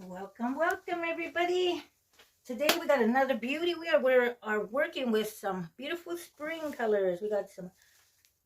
Welcome, welcome everybody. Today we got another beauty. We are working with some beautiful spring colors. We got some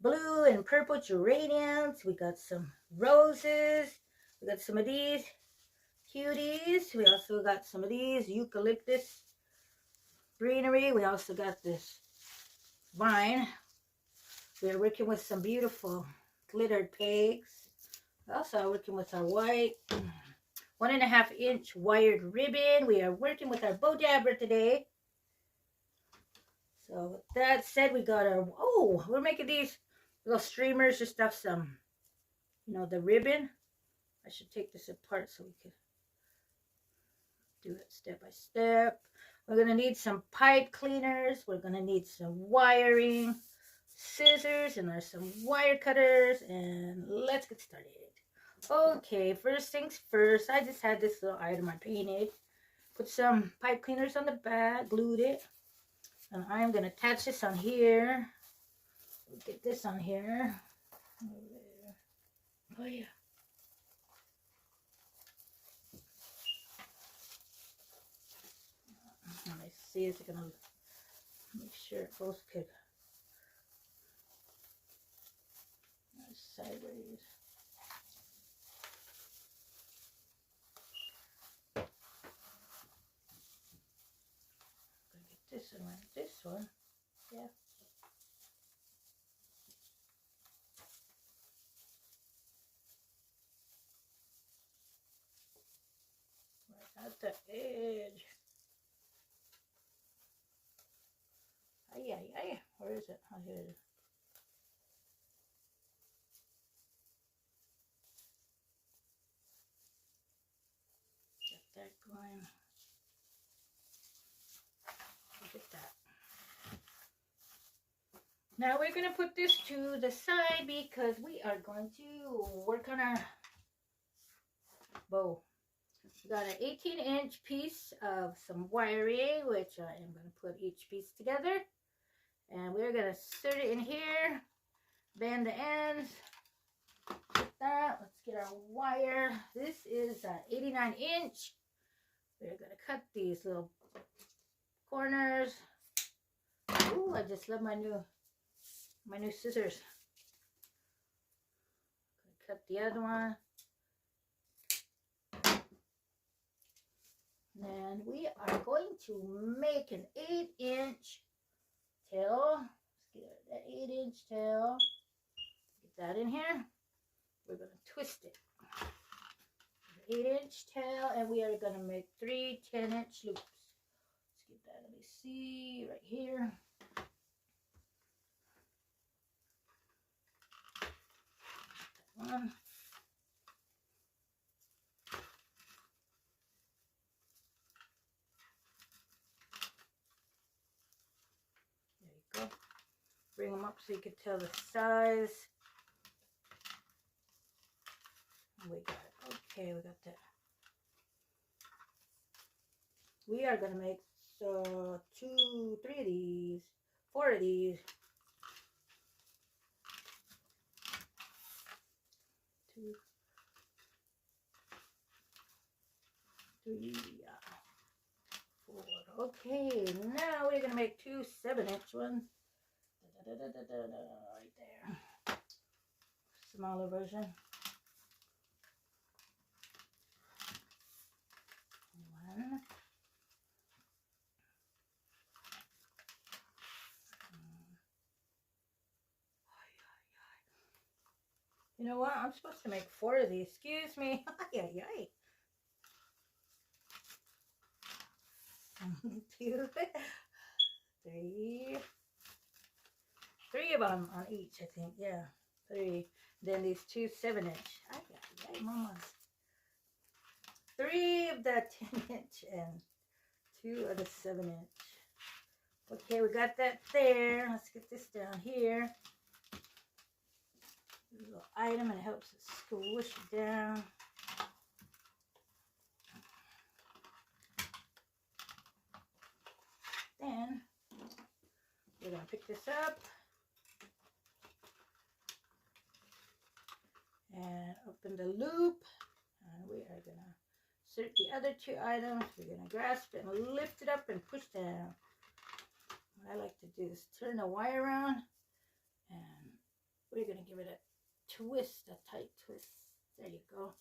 blue and purple geraniums. We got some roses. We got some of these cuties. We also got some of these eucalyptus greenery. We also got this vine. We are working with some beautiful glittered pegs. Also working with our white 1.5-inch wired ribbon. We are working with our Bowdabra today. So with that said, we got our, we're making these little streamers just off some, the ribbon. I should take this apart so we could do it step by step. We're going to need some pipe cleaners. We're going to need some wiring, scissors, and there's some wire cutters. And let's get started. Okay, first things first, I just had this little item I painted. Put some pipe cleaners on the back, glued it. And I'm going to attach this on here. Get this on here. Oh, yeah. Let me see if I can make sure it goes good. Sideways. This one, this one, yeah. Right at the edge. Ay, ay, ay. Where is it? Oh, here it is. Get that going. Look at that. Now we're going to put this to the side because we are going to work on our bow. We got an 18-inch piece of some wiring, which I am going to put each piece together. And we're going to insert it in here, bend the ends. Like that. Let's get our wire. This is an 89-inch. We're going to cut these little corners. Ooh, I just love my new scissors. Cut the other one. And we are going to make an 8-inch tail. Let's get that 8-inch tail. Get that in here. We're going to twist it. 8-inch tail, and we are going to make 3 10-inch loops. Let's get that. Let me see right here. That one. There you go. Bring them up so you can tell the size. We got it. Okay, we got that. We are going to make 2, 3 of these, 4 of these. 2, 3, 4. Okay, now we're going to make 2 7-inch ones. Right there. Smaller version. One. You know what? I'm supposed to make 4 of these. Excuse me. Ay, ay, ay. 1, 2, 3. 3 of them on each, I think. Yeah, 3. Then these 2 7-inch. Ay, ay, ay, mama. 3 of that 10-inch and 2 of the 7-inch. Okay, we got that there. Let's get this down here. A little item, and it helps it squish it down. Then we're going to pick this up and open the loop, and we are going to insert the other two items. We're going to grasp it and lift it up and push down. What I like to do is turn the wire around, and we're going to give it a twist, a tight twist. There you go.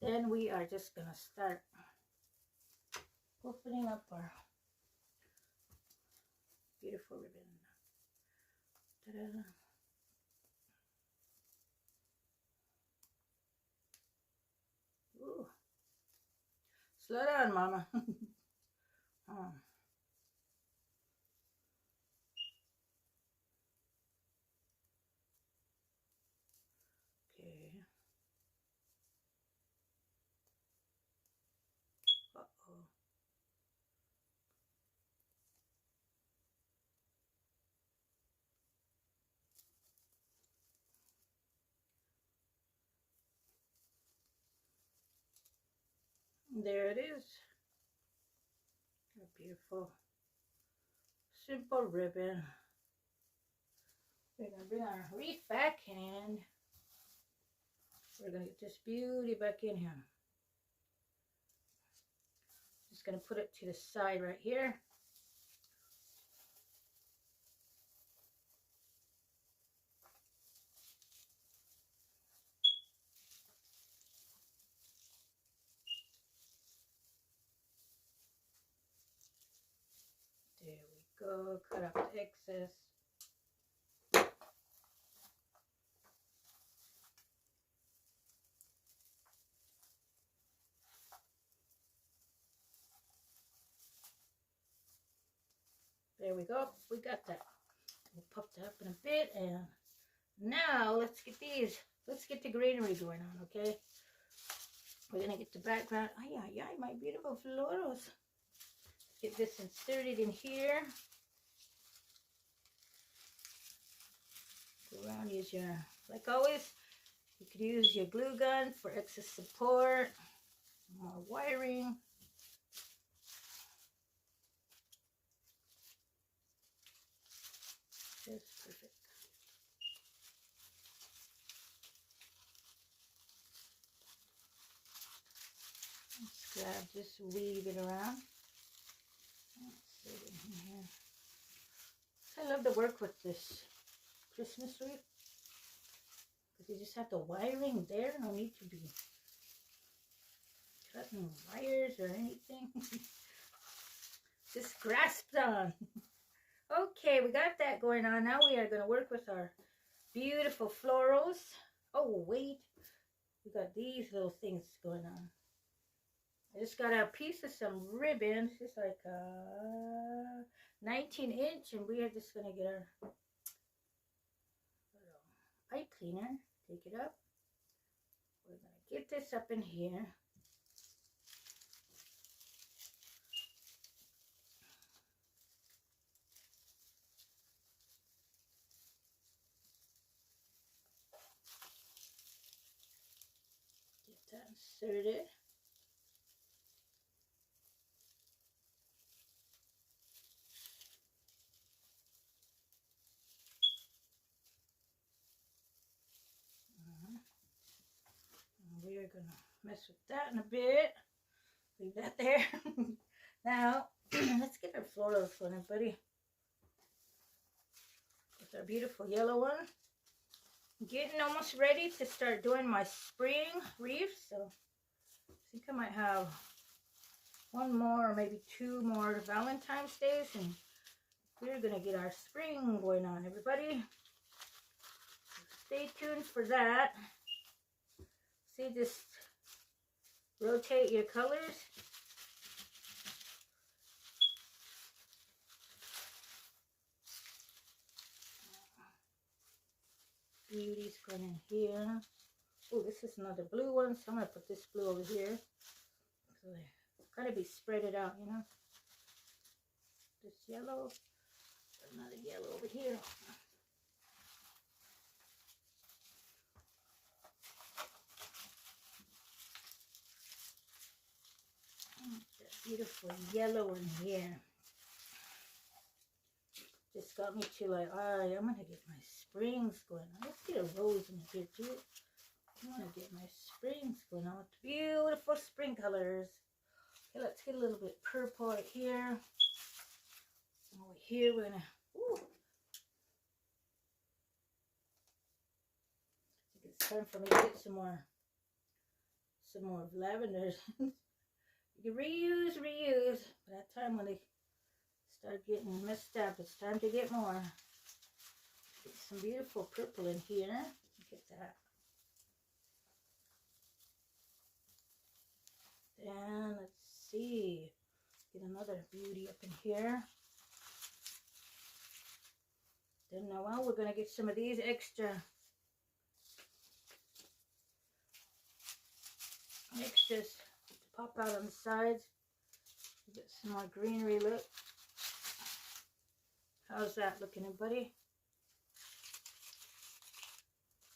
Then we are just going to start opening up our beautiful ribbon. Ta-da. Ooh. Slow down, Mama. Oh. Okay. Uh-oh. There it is. A beautiful, simple ribbon. We're going to bring our wreath back, and we're going to get this beauty back in here. Just going to put it to the side right here. There we go. Cut out the excess. There we go. We got that. We'll pop that up in a bit, and now let's get these. Let's get the greenery going on, okay? We're gonna get the background. Ay, ay, ay, my beautiful florals. Get this inserted in here. Go around, use your, like always, you could use your glue gun for excess support, more wiring. Just perfect. Let's grab this, weave it around. Let's sit in here. I love to work with this Christmas wreath because you just have the wiring there. No need to be cutting wires or anything. Just grasped on. Okay, we got that going on. Now we are going to work with our beautiful florals. Oh, wait. We got these little things going on. I just got a piece of some ribbon. It's like a 19-inch, and we are just going to get our little pipe cleaner. Take it up. We're going to get this up in here. Get that inserted. We're going to mess with that in a bit. Leave that there. Now, let's get our florals going, everybody. With our beautiful yellow one. I'm getting almost ready to start doing my spring wreath. So, I think I might have one more or maybe two more Valentine's days. And we're going to get our spring going on, everybody. Stay tuned for that. See, just rotate your colors. Beauty's going in here. Oh, this is another blue one, so I'm going to put this blue over here. So it's got to be spread it out, you know. This yellow, another yellow over here. That beautiful yellow in here. Just got me to like, all right, I'm going to get my springs going on. Let's get a rose in here too. I want to get my springs going on with beautiful spring colors. Okay, let's get a little bit purple right here. Over here, we're gonna. Ooh. I think it's time for me to get some more lavenders. You can reuse. By that time when they start getting messed up, it's time to get more. Get some beautiful purple in here. Look at that. Then let's see. Get another beauty up in here. Then now we're gonna get some of these extras to pop out on the sides. Get some more greenery look. How's that looking, everybody?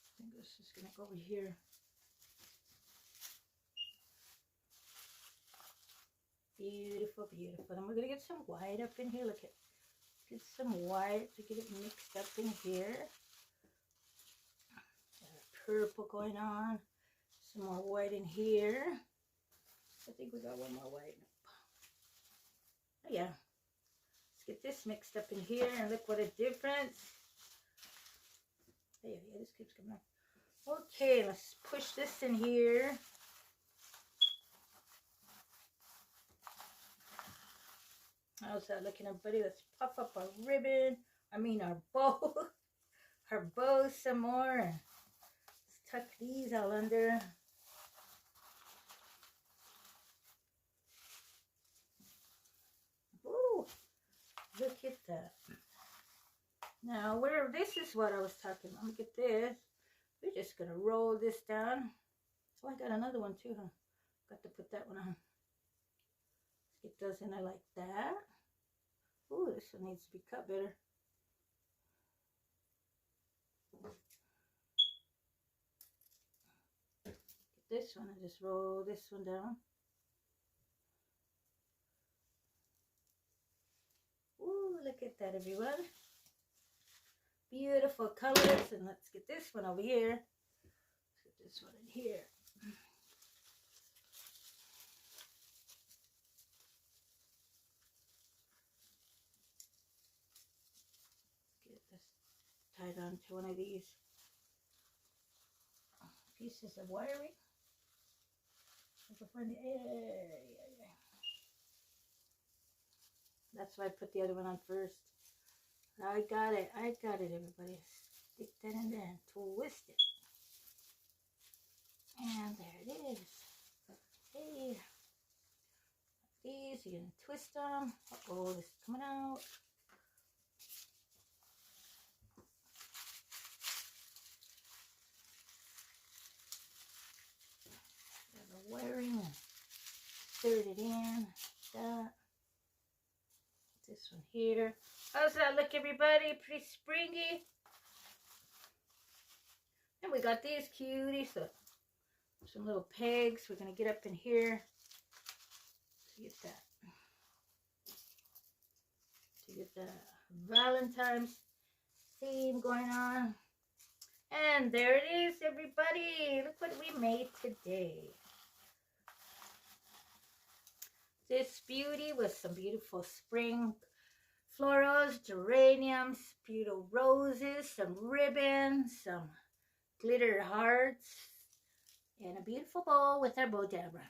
I think this is gonna go over here. Beautiful, beautiful. Then we're gonna get some white up in here. Look at, get some white to get it mixed up in here. Got a purple going on. Some more white in here. I think we got one more white. Oh yeah. Let's get this mixed up in here and look what a difference. Yeah, this keeps coming up. Okay, let's push this in here. How's that looking, everybody? Let's puff up our ribbon. Our bow. Our bow some more. Let's tuck these all under. Ooh, look at that. Now, this is what I was talking about. Look at this. We're just going to roll this down. Oh, I got another one too, huh? Got to put that one on. Let's get those in there like that. Ooh, this one needs to be cut better. Get this one and just roll this one down. Ooh, look at that, everyone. Beautiful colors. And let's get this one over here. Let's get this one in here. Get this tied onto one of these pieces of wiring. Yeah. That's why I put the other one on first. I got it, everybody. Stick that in there and twist it. And there it is. Hey, these, you're going to twist them. Uh-oh, this is coming out. Got the wiring and insert it in. That. This one here. How's that look, everybody? Pretty springy. And we got these cuties. So some little pegs. We're going to get up in here to get that. To get the Valentines theme going on. And there it is, everybody. Look what we made today. This beauty with some beautiful spring florals, geraniums, beautiful roses, some ribbons, some glitter hearts, and a beautiful bowl with our Bowdabra.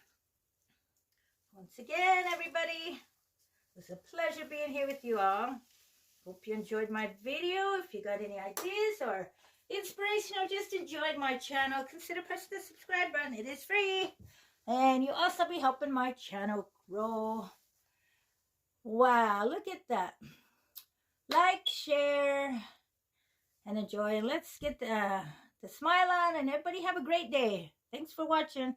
Once again, everybody, it was a pleasure being here with you all. Hope you enjoyed my video. If you got any ideas or inspiration or just enjoyed my channel, consider pressing the subscribe button. It is free. And you also be helping my channel grow. Wow, look at that. Like, share, and enjoy. And let's get the smile on, and everybody have a great day. Thanks for watching.